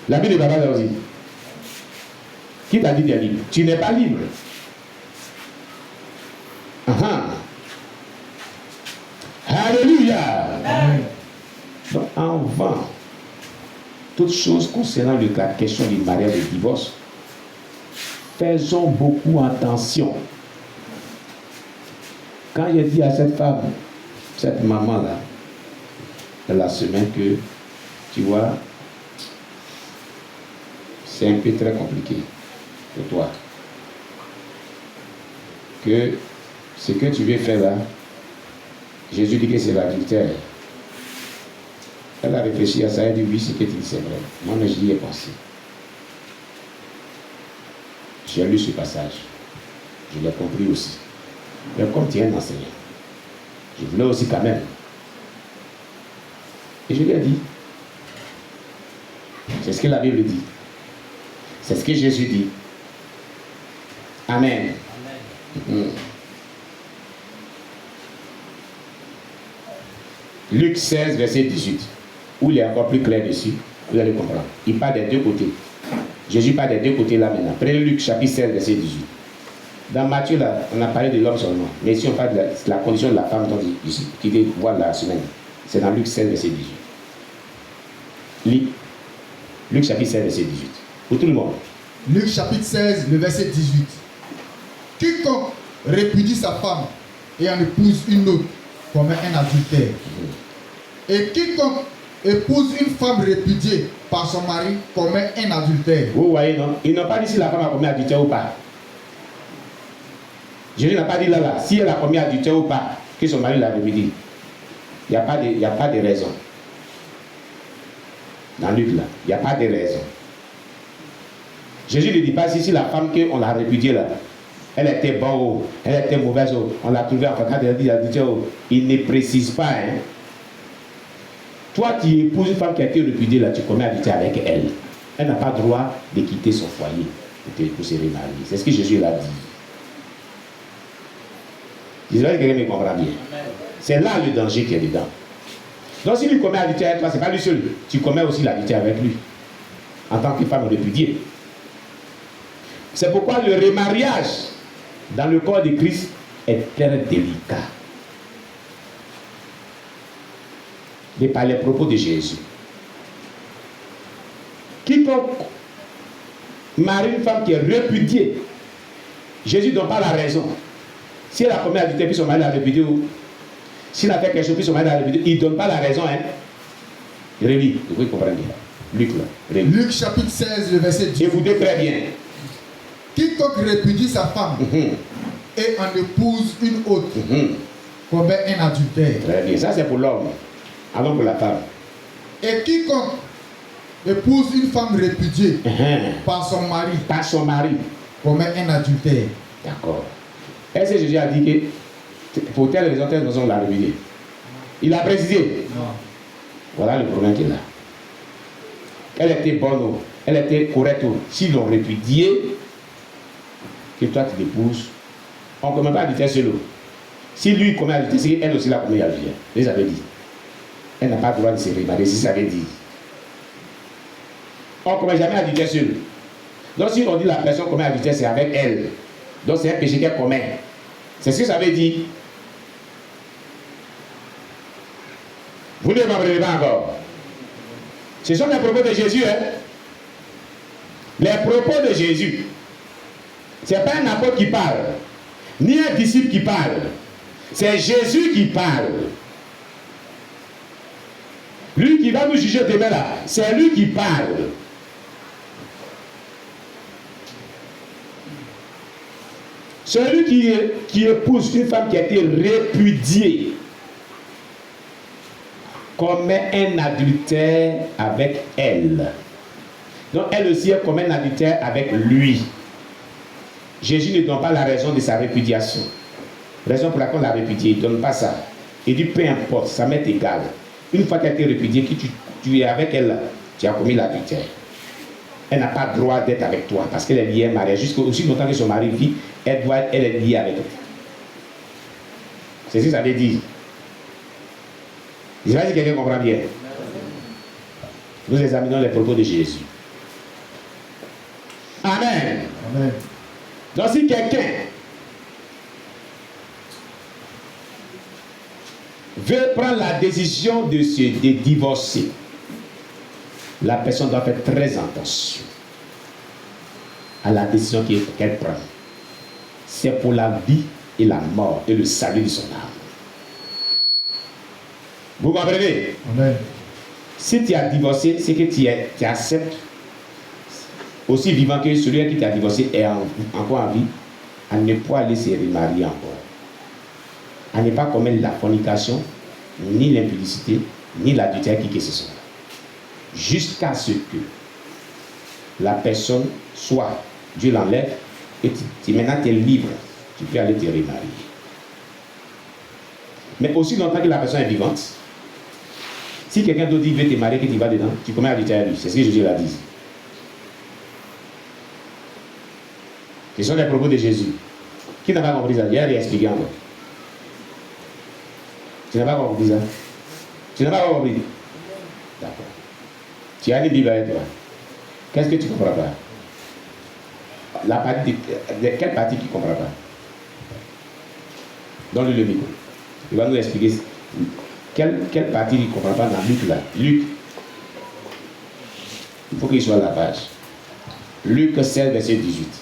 La Bible ne va pas aussi. Qui t'a dit tu es libre? Tu n'es pas libre. Alléluia. Donc, en vain, toutes choses concernant la question du mariage et du divorce, faisons beaucoup attention. Quand j'ai dit à cette femme, cette maman-là, la semaine que, tu vois, c'est un peu très compliqué pour toi. Que ce que tu veux faire là, Jésus dit que c'est l'adultère. Elle a réfléchi à ça, elle a dit oui, ce que tu dis c'est vrai. Moi, mais j'y ai pensé. J'ai lu ce passage. Je l'ai compris aussi. Mais comme tu es un enseignant, je voulais aussi quand même. Et je lui ai dit, c'est ce que la Bible dit. C'est ce que Jésus dit. Amen. Amen. Luc 16, verset 18, où il est encore plus clair dessus, vous allez comprendre. Il parle des deux côtés. Jésus parle des deux côtés là maintenant. Prenez Luc chapitre 16, verset 18. Dans Matthieu, là, on a parlé de l'homme seulement. Mais ici, on parle de la condition de la femme qui dit voir la semaine. C'est dans Luc 16, verset 18. Luc chapitre 16, verset 18. Pour tout le monde. Luc chapitre 16, le verset 18. Quiconque répudie sa femme et en épouse une autre commet un adultère. Et quiconque épouse une femme répudiée par son mari commet un adultère. Vous voyez, non? Ils n'ont pas dit si la femme a commis adultère ou pas. Jésus n'a pas dit là, si elle a commis adultère ou pas, que son mari l'a répudié. Il n'y a pas de raison. Dans Luc là, il n'y a pas de raison. Jésus ne dit pas si la femme qu'on l'a répudiée là, elle était bonne, elle était mauvaise, on l'a trouvée en cas d'adultère. Il ne précise pas. Hein. Toi, tu épouses une femme qui a été répudiée là, tu commets adultère avec elle. Elle n'a pas le droit de quitter son foyer pour se remarier. C'est ce que Jésus l'a dit. J'espère que quelqu'un me comprend bien. C'est là le danger qui est dedans. Donc si lui commet adultère avec toi, ce n'est pas lui seul. Tu commets aussi l'adultère avec lui. En tant que femme répudiée. C'est pourquoi le remariage dans le corps de Christ est très délicat. Et par les propos de Jésus. Quiconque marie une femme qui est répudiée, Jésus ne donne pas la raison. Si elle a commis adultère puis son mari l'a répudié, ou s'il a fait quelque chose puis son mari l'a répudié, il ne donne pas la raison. Hein. Rémi, vous comprenez bien. Luc, là. Luc chapitre 16, le verset 10. Écoutez très bien. Quiconque répudie sa femme et en épouse une autre commet un adultère. Très bien, ça c'est pour l'homme. Allons pour la femme. Et quiconque épouse une femme répudiée par son mari commet un adultère. D'accord. Est-ce que Jésus a dit que pour telle raison, on l'a répudié? Il a précisé. Non. Voilà le problème qu'il a. Elle était bonne, elle était correcte. S'ils l'ont répudiée, que toi tu l'épouses, on ne commet pas adultère seul. Si lui commet adultère, c'est elle aussi l'a commis adultère. Les avait dit. Elle n'a pas le droit de se remarier, si ça avait dit. On ne commet jamais adultère seul. Donc si on dit la personne commet adultère, c'est avec elle. Donc c'est un péché qu'elle commet. C'est ce que ça veut dire. Vous ne m'apprenez pas encore. Ce sont les propos de Jésus. Hein? Les propos de Jésus. Ce n'est pas un apôtre qui parle, ni un disciple qui parle. C'est Jésus qui parle. Lui qui va nous juger demain là, c'est lui qui parle. Celui qui épouse une femme qui a été répudiée commet un adultère avec elle. Donc elle aussi elle commet un adultère avec lui. Jésus ne donne pas la raison de sa répudiation. Raison pour laquelle on l'a répudiée, il ne donne pas ça. Il dit peu importe, ça m'est égal. Une fois qu'elle a été répudiée, que tu es avec elle, tu as commis l'adultère. Elle n'a pas le droit d'être avec toi parce qu'elle est liée à un mariage. Jusqu'à aussi longtemps que son mari vit, elle est liée avec toi. C'est ce que ça veut dire. Je sais pas si quelqu'un comprend bien. Nous examinons les propos de Jésus. Amen. Amen. Donc si quelqu'un veut prendre la décision de divorcer, la personne doit faire très attention à la décision qu'elle prend. C'est pour la vie et la mort et le salut de son âme. Vous comprenez? Amen. Si tu as divorcé, c'est que tu acceptes, aussi vivant que celui qui t'a divorcé est encore en vie, à ne pas aller se remarier encore. À ne pas commettre la fornication, ni l'impudicité, ni l'adultère, qui que ce soit. Jusqu'à ce que la personne soit, Dieu l'enlève, et maintenant tu es libre, tu peux aller te remarier. Mais aussi longtemps que la personne est vivante, si quelqu'un d'autre veut te marier, que tu vas dedans, tu commets l'adultère à lui. C'est ce que Jésus l'a dit. Ce sont les propos de Jésus. Qui n'a pas compris ça? Il a réexpliqué encore. Tu n'as pas compris ça? Tu n'as pas compris? D'accord. Tu as une Bible avec toi. Qu'est-ce que tu ne comprends pas? La partie de quelle partie tu ne comprends pas? Donne-lui le micro. Il va nous expliquer quelle partie il ne comprend pas dans Luc là. Luc. Il faut qu'il soit à la page. Luc 16, verset 18.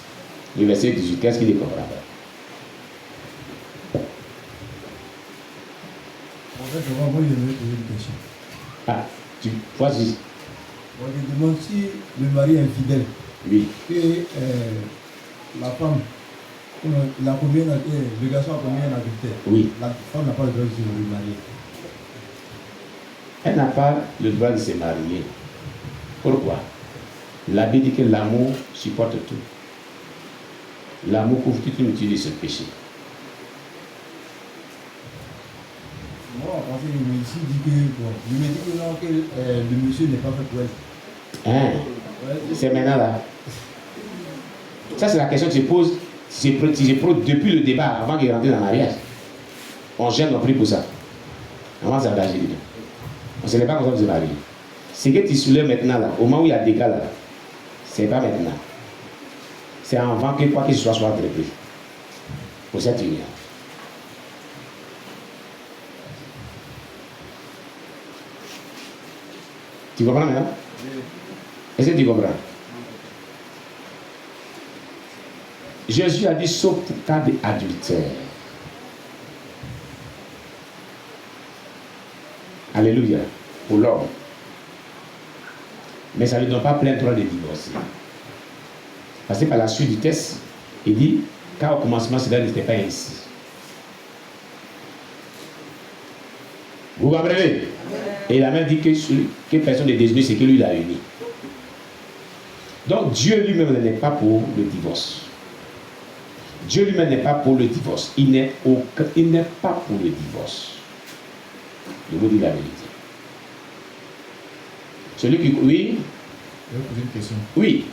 Le verset 18, qu'est-ce qu'il ne comprend pas? En fait, moi, je vais poser une question. Ah, tu vas-y. Moi, je demande si le mari est infidèle, Oui. que la femme, le garçon a commis un adultère. Oui. La femme n'a pas le droit de se remarier. Elle n'a pas le droit de se marier. Pourquoi? La Bible dit que l'amour supporte tout. L'amour couvre toute une multitude de ce péché. Moi, en fait, je me dit que, bon, je me dis que non, que le monsieur n'est pas fait pour elle. Hein? Ouais, C'est maintenant là. Ça, c'est la question que je pose. Si je pose depuis le débat, avant qu'il rentre dans le mariage. On gêne, on prie pour ça. Avant de s'engager dedans. On ne se lève pas comme ça pour se marier. Ce que tu soulèves maintenant là, au moment où il y a des cas là, c'est pas maintenant. C'est avant que quoi que ce soit entrepris. Pour cette union. Tu comprends maintenant? Est-ce que tu comprends? Jésus a dit sauf pour cas d'adultère. Alléluia. Pour l'homme. Mais ça ne lui donne pas plein droit de divorcer. Parce que par la suite du texte, il dit car au commencement cela n'était pas ainsi. Vous comprenez? Et il a même dit que personne n'est désigné, c'est que lui l'a uni. Donc Dieu lui-même n'est pas pour le divorce. Dieu lui-même n'est pas pour le divorce. Il n'est pas pour le divorce. Je vous dis la vérité. Celui qui... Oui? Je vais poser une question. Oui.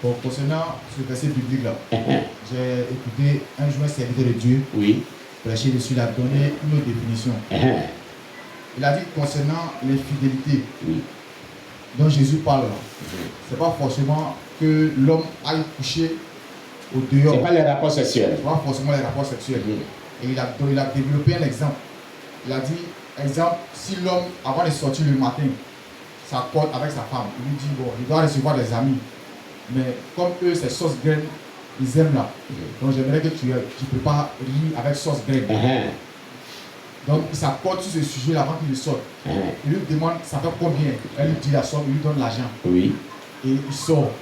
Bon, concernant ce verset biblique-là, j'ai écouté un joint serviteur de Dieu Oui. prêcher dessus, il a donné une autre définition. Il a dit concernant l'infidélité Oui. dont Jésus parle, c'est pas forcément que l'homme aille coucher au dehors. C'est pas les rapports sexuels. C'est pas forcément les rapports sexuels. Oui. Et il a développé un exemple. Il a dit, exemple, si l'homme, avant de sortir le matin, s'accorde avec sa femme, il lui dit, bon, il doit recevoir des amis. Mais comme eux, c'est sauce graine, ils aiment là. Donc j'aimerais que tu prépares riz avec sauce graine. Donc il s'accorde sur ce sujet avant qu'il sorte. Il lui demande, ça fait combien? Elle lui dit la somme, il lui donne l'argent. Oui. Et il sort.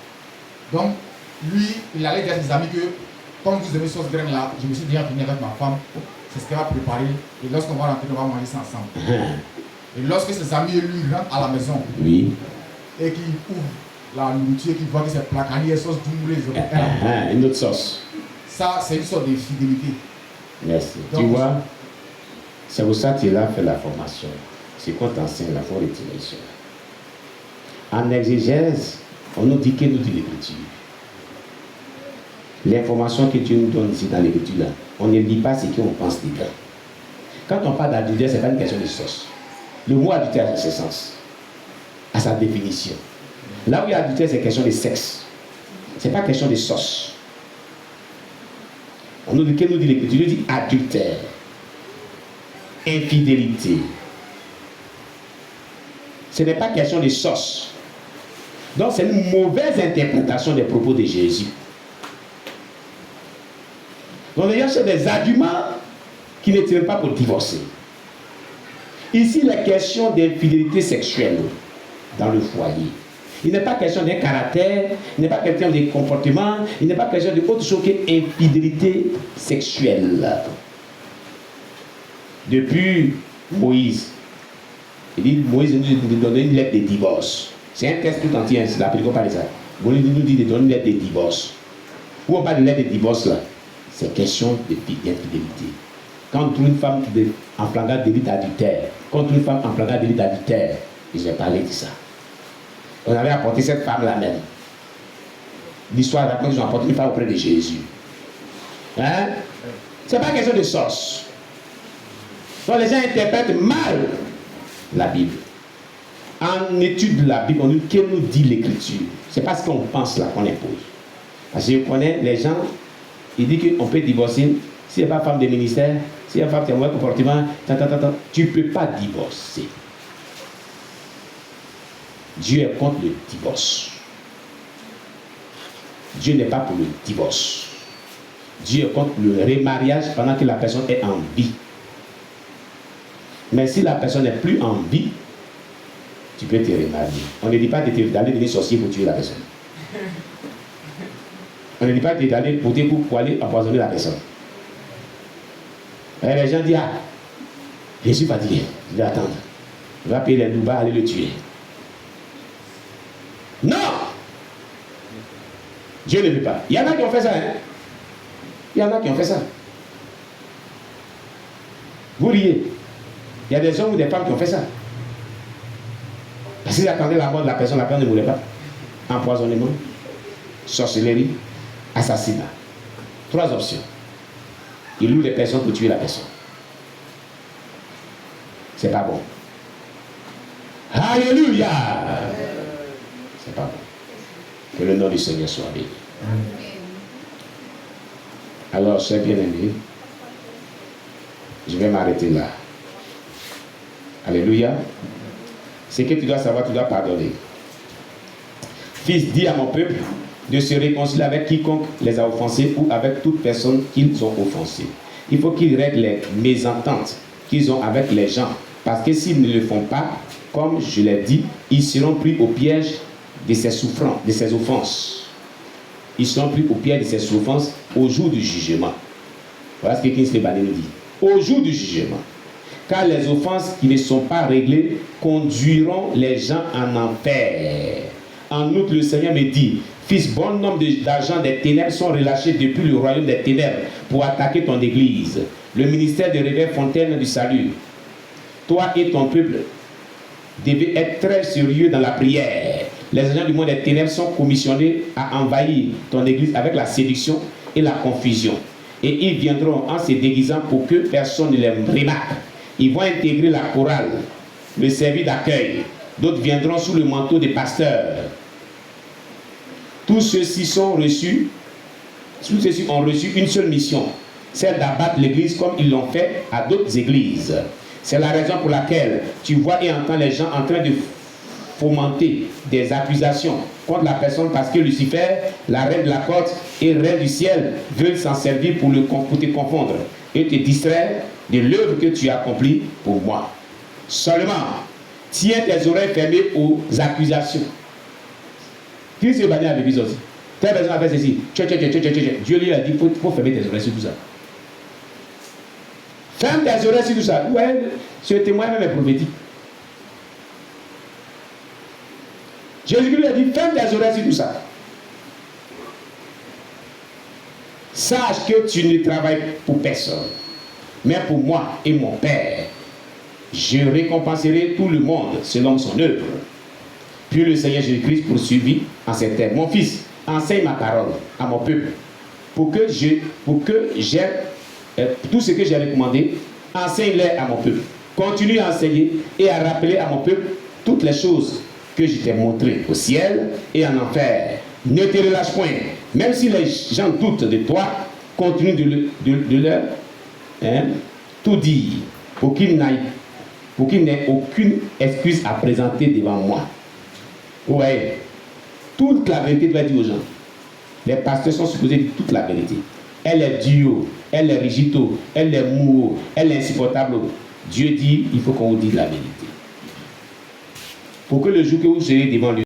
Donc lui, il allait dire à ses amis que, comme vous aimez sauce graine là, je me suis déjà venu avec ma femme, c'est ce qu'elle va préparer. Et lorsqu'on va rentrer, on va manger ça ensemble. Et lorsque ses amis lui rentrent à la maison, Oui. et qu'ils ouvrent la nourriture, qu'ils voient que c'est placani et sauce doumoulée, Une autre sauce. ça c'est une sorte d'infidélité. Merci. Donc, tu vois, c'est pour ça que tu as fait la formation. C'est qu'on t'enseigne la foi retirer cela. En exégèse, on nous dit que nous dit l'écriture. L'information que Dieu nous donne ici dans l'écriture, là, on ne lit pas ce qu'on pense dedans. Quand on parle d'adultère, ce n'est pas une question de sauce. Le mot adultère a ce sens, à sa définition. Là où il y a adultère, c'est question de sexe. Ce n'est pas question de sauce. On nous dit, qu'est-ce que nous dit l'Écriture? Il nous dit adultère, infidélité. Ce n'est pas question de sauce. Donc c'est une mauvaise interprétation des propos de Jésus. Donc les gens cherchent des arguments qui ne tiennent pas pour divorcer. Ici, il est question d'infidélité sexuelle dans le foyer. Il n'est pas question d'un caractère, il n'est pas question de comportement, il n'est pas question d'autre chose qu'infidélité sexuelle. Depuis Moïse, Moïse nous donne une lettre de divorce. C'est un texte tout entier, c'est l'appel qu'on parle de ça. Moïse nous dit de donner une lettre de divorce. Où on parle de lettre de divorce là, c'est question d'infidélité. Quand on trouve une femme en flagrant délit d'adultère, ils ont parlé de ça. On avait apporté cette femme-là même. L'histoire raconte qu'ils ont apporté une femme auprès de Jésus. Hein? C'est pas question de sauce. Donc les gens interprètent mal la Bible. En étude de la Bible, on dit qu'elle nous dit l'Écriture. C'est pas ce qu'on pense là qu'on impose. Parce que je connais les gens, ils disent qu'on peut divorcer. Si il n'y a pas femme de ministère, si il y a femme qui a un mauvais comportement, tu ne peux pas divorcer. Dieu est contre le divorce. Dieu n'est pas pour le divorce. Dieu est contre le remariage pendant que la personne est en vie. Mais si la personne n'est plus en vie, tu peux te remarier. On ne dit pas d'aller devenir sorcier pour tuer la personne. On ne dit pas d'aller pour aller empoisonner la personne. Et les gens disent, ah, je suis fatigué, je vais attendre. Je vais payer les loupas, aller le tuer. Non! Dieu ne veut pas. Il y en a qui ont fait ça. Hein? Il y en a qui ont fait ça. Vous riez. Il y a des hommes ou des femmes qui ont fait ça. Parce qu'ils attendaient la mort de la personne ne voulait pas. Empoisonnement, sorcellerie, assassinat. 3 options. Ils louent les personnes pour tuer la personne. C'est pas bon. Alléluia! C'est pas bon. Que le nom du Seigneur soit béni. Alors, chers bien-aimés, je vais m'arrêter là. Alléluia. Ce que tu dois savoir, tu dois pardonner. Fils, dis à mon peuple de se réconcilier avec quiconque les a offensés ou avec toute personne qu'ils ont offensée. Il faut qu'ils règlent les mésententes qu'ils ont avec les gens. Parce que s'ils ne le font pas, comme je l'ai dit, ils seront pris au piège de ces souffrances, de ces offenses. Ils seront pris au piège de ces souffrances au jour du jugement. Voilà ce que Kingsley Bane nous dit. Au jour du jugement. Car les offenses qui ne sont pas réglées conduiront les gens en enfer. En outre, le Seigneur me dit, fils, bon nombre d'agents des ténèbres sont relâchés depuis le royaume des ténèbres pour attaquer ton église. Le ministère de réveil fontaine du salut. Toi et ton peuple devez être très sérieux dans la prière. Les agents du monde des ténèbres sont commissionnés à envahir ton église avec la séduction et la confusion. Et ils viendront en se déguisant pour que personne ne les remarque. Ils vont intégrer la chorale, le service d'accueil. D'autres viendront sous le manteau des pasteurs. Tous ceux-ci ont reçu une seule mission, celle d'abattre l'église comme ils l'ont fait à d'autres églises. C'est la raison pour laquelle tu vois et entends les gens en train de fomenter des accusations contre la personne parce que Lucifer, la reine de la côte et reine du ciel veulent s'en servir pour te confondre et te distraire de l'œuvre que tu as accomplie pour moi. Seulement, tiens tes oreilles fermées aux accusations. Qui s'est banni à l'église aussi? Telle personne a fait ceci. Dieu lui a dit, il faut fermer tes oreilles sur tout ça. Ferme tes oreilles sur tout ça. Ouais, ce témoin même est prophétique. Jésus lui a dit, ferme tes oreilles sur tout ça. Sache que tu ne travailles pour personne, mais pour moi et mon Père. Je récompenserai tout le monde selon son œuvre. Puis le Seigneur Jésus-Christ poursuivit en ces termes. Mon fils, enseigne ma parole à mon peuple pour que j'aie tout ce que j'ai recommandé, enseigne-les à mon peuple. Continue à enseigner et à rappeler à mon peuple toutes les choses que je t'ai montrées au ciel et en enfer. Ne te relâche point. Même si les gens doutent de toi, continue de leur tout dire pour qu'ils n'aient aucune excuse à présenter devant moi. Vous voyez, toute la vérité doit être dite aux gens. Les pasteurs sont supposés dire toute la vérité. Elle est dure, elle est rigide, elle est mou, elle est insupportable. Dieu dit, il faut qu'on vous dise la vérité. Pour que le jour que vous serez devant lui,